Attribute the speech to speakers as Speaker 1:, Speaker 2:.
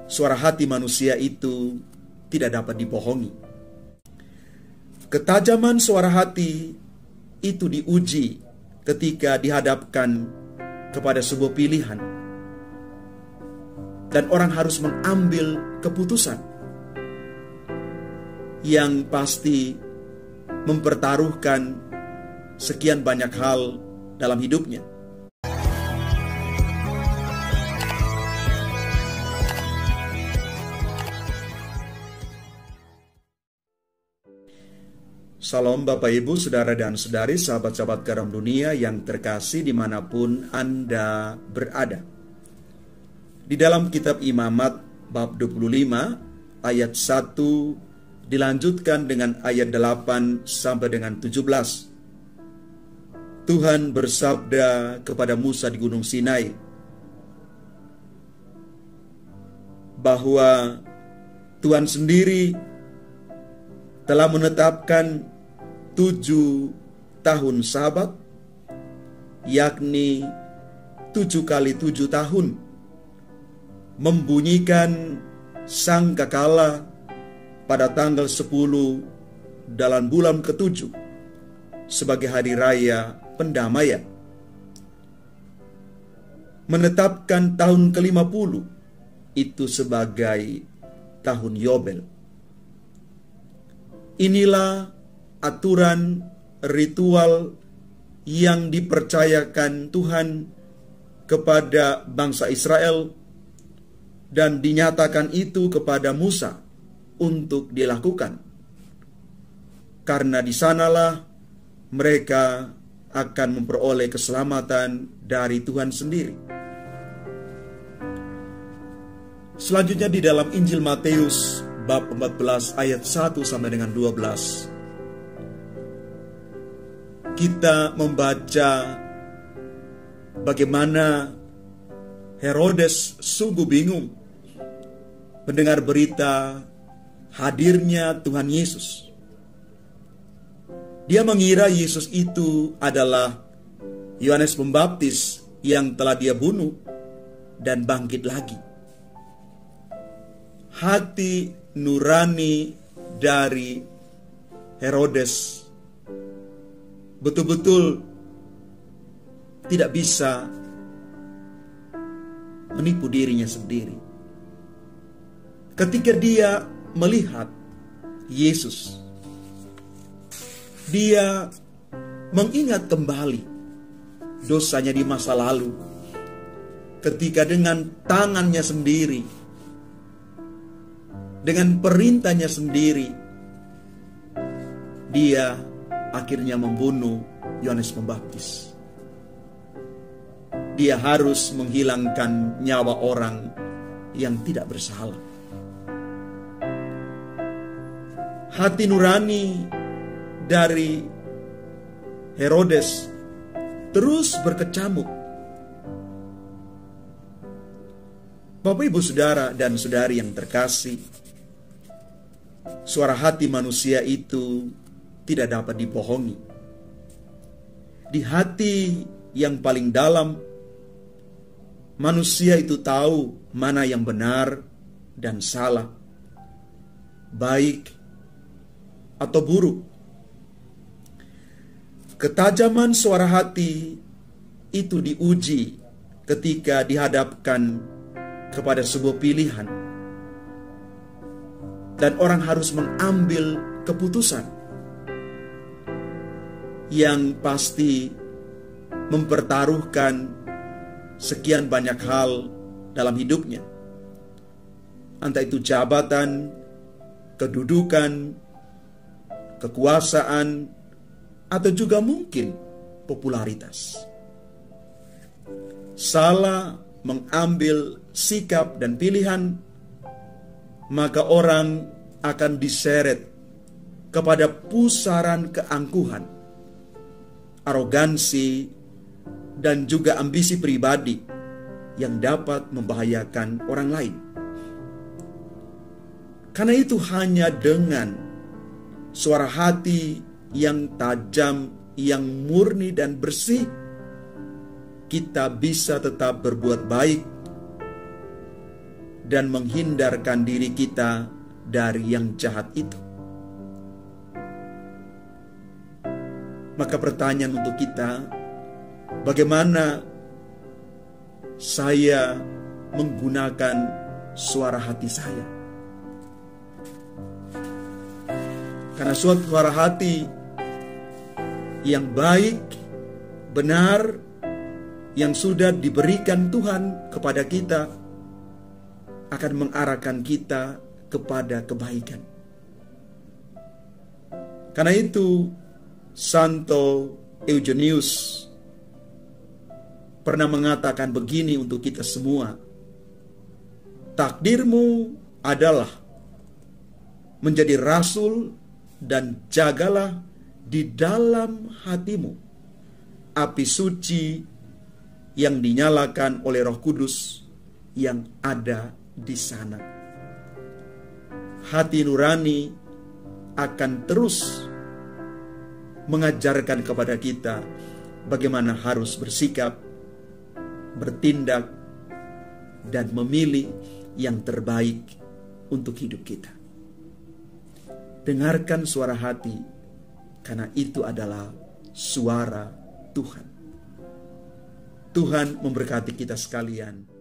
Speaker 1: suara hati manusia itu tidak dapat dibohongi. Ketajaman suara hati itu diuji ketika dihadapkan kepada sebuah pilihan, dan orang harus mengambil keputusan yang pasti mempertaruhkan sekian banyak hal dalam hidupnya. Salam Bapak Ibu, Saudara dan Saudari, sahabat-sahabat Garam Dunia yang terkasih dimanapun Anda berada. Di dalam kitab Imamat bab 25 ayat 1 dilanjutkan dengan ayat 8 sampai dengan 17. Tuhan bersabda kepada Musa di Gunung Sinai bahwa Tuhan sendiri telah menetapkan 7 tahun Sabat, yakni 7 kali 7 tahun, membunyikan sangkakala pada tanggal 10 dalam bulan ke-7 sebagai hari raya pendamaian, menetapkan tahun ke-50 itu sebagai tahun Yobel. Inilah aturan ritual yang dipercayakan Tuhan kepada bangsa Israel, dan dinyatakan itu kepada Musa untuk dilakukan, karena di sanalah mereka akan memperoleh keselamatan dari Tuhan sendiri. Selanjutnya di dalam Injil Matius bab 14 ayat 1 sampai dengan 12, kita membaca bagaimana Herodes sungguh bingung mendengar berita hadirnya Tuhan Yesus. Dia mengira Yesus itu adalah Yohanes Pembaptis yang telah dia bunuh dan bangkit lagi. Hati nurani dari Herodes betul-betul tidak bisa menipu dirinya sendiri. Ketika dia melihat Yesus, dia mengingat kembali dosanya di masa lalu, ketika dengan tangannya sendiri, dengan perintahnya sendiri, dia akhirnya membunuh Yohanes Pembaptis. Dia harus menghilangkan nyawa orang yang tidak bersalah. Hati nurani dari Herodes terus berkecamuk. Bapak, Ibu, Saudara dan Saudari yang terkasih, suara hati manusia itu tidak dapat dibohongi. Di hati yang paling dalam, manusia itu tahu mana yang benar dan salah, baik atau buruk. Ketajaman suara hati itu diuji ketika dihadapkan kepada sebuah pilihan, dan orang harus mengambil keputusan yang pasti mempertaruhkan sekian banyak hal dalam hidupnya, entah itu jabatan, kedudukan, kekuasaan, atau juga mungkin popularitas. Salah mengambil sikap dan pilihan, maka orang akan diseret kepada pusaran keangkuhan, arogansi, dan juga ambisi pribadi yang dapat membahayakan orang lain. Karena itu hanya dengan suara hati yang tajam, yang murni dan bersih, kita bisa tetap berbuat baik dan menghindarkan diri kita dari yang jahat itu. Maka pertanyaan untuk kita, bagaimana saya menggunakan suara hati saya? Karena suara hati yang baik, benar, yang sudah diberikan Tuhan kepada kita akan mengarahkan kita kepada kebaikan. Karena itu Santo Eugenius pernah mengatakan begini untuk kita semua, takdirmu adalah menjadi rasul dan jagalah di dalam hatimu api suci yang dinyalakan oleh Roh Kudus yang ada di sana. Hati nurani akan terus mengajarkan kepada kita bagaimana harus bersikap, bertindak, dan memilih yang terbaik untuk hidup kita. Dengarkan suara hati, karena itu adalah suara Tuhan. Tuhan memberkati kita sekalian.